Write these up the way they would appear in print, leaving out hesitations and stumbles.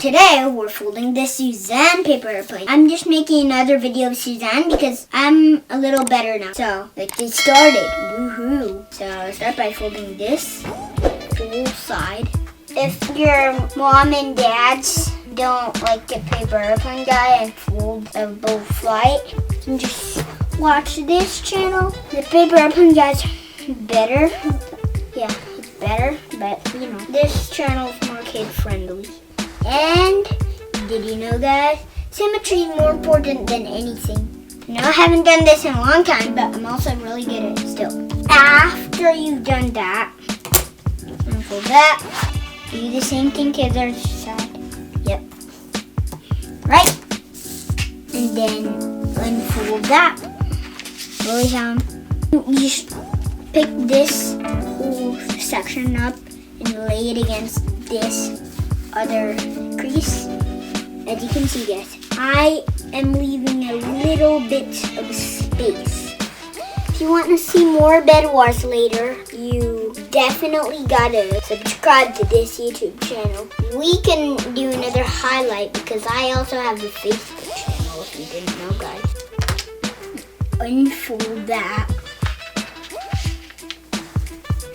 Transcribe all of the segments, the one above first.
today we're folding this Suzanne paper airplane. I'm just making another video of Suzanne because I'm a little better now. So let's get started. Woohoo! So I'll start by folding this full side. If your mom and dads don't like the paper airplane guy and fold a bow flight, you can just watch this channel. The paper airplane guy's better. Yeah, it's better, but you know, this channel is more kid friendly. And did you know, guys, symmetry is more important than anything. You know, I haven't done this in a long time, but I'm also really good at it still. After you've done that, unfold that, do the same thing to the other side. Yep. Right? And then unfold that. Really down. You just pick this whole section up and lay it against this other crease. As you can see, guys, I am leaving a little bit of space. If you want to see more Bed Wars later, you definitely gotta subscribe to this YouTube channel. We can do another highlight because I also have a Facebook channel if you didn't know, guys. Unfold that.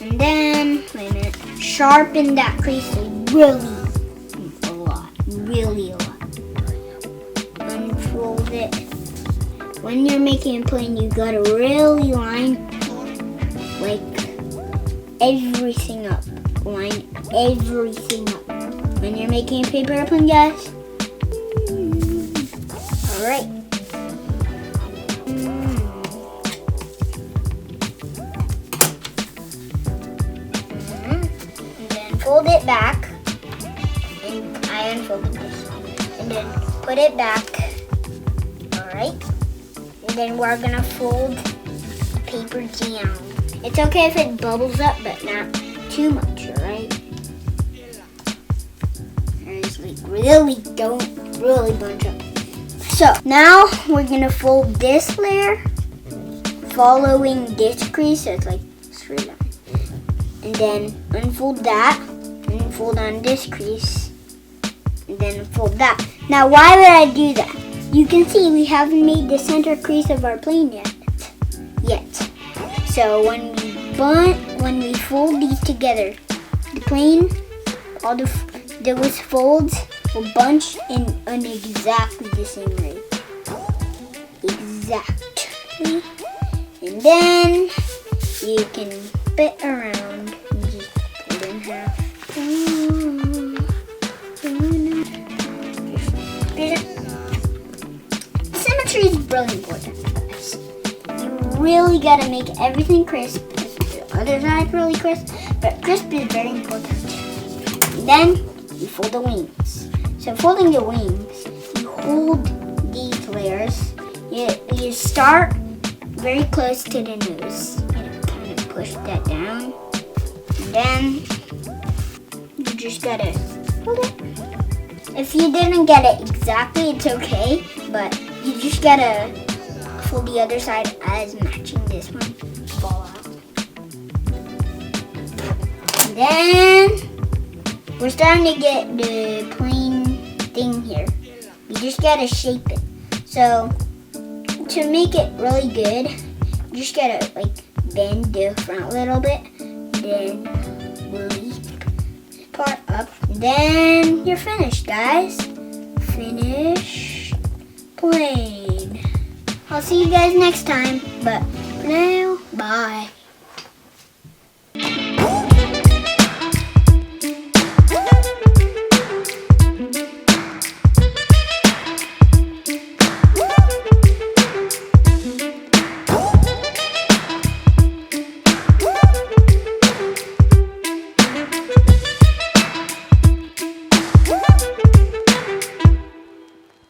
And then, wait a minute, sharpen that crease really a lot. Unfold it. When you're making a plane, you gotta really line like everything up. Line everything up. When you're making a paper airplane, guys. Alright. Fold it back, and I unfolded this, and then put it back. Alright, and then we're gonna fold the paper down. It's okay if it bubbles up, but not too much, alright? Don't really bunch up. So now we're gonna fold this layer, following this crease, so it's like straight line. And then unfold that, and fold on this crease, and then fold that. Now, why would I do that? You can see we haven't made the center crease of our plane yet. So when we fold these together, the plane, all those folds will bunch in exactly the same way. Exactly. And then you can fit around. Just put it in half. Symmetry is really important. You really gotta make everything crisp. The other side really crisp, but crisp is very important. And then you fold the wings. So folding the wings, you hold these layers. You start very close to the nose. And kind of push that down. And then you just gotta hold it. If you didn't get it exactly, it's okay, but you just gotta fold the other side as matching this one. Fall out. And then we're starting to get the plane thing here. You just gotta shape it. So to make it really good, you just gotta like bend the front a little bit, then leap this part up, then you're finished, guys. Finished plane. I'll see you guys next time, but for now, bye.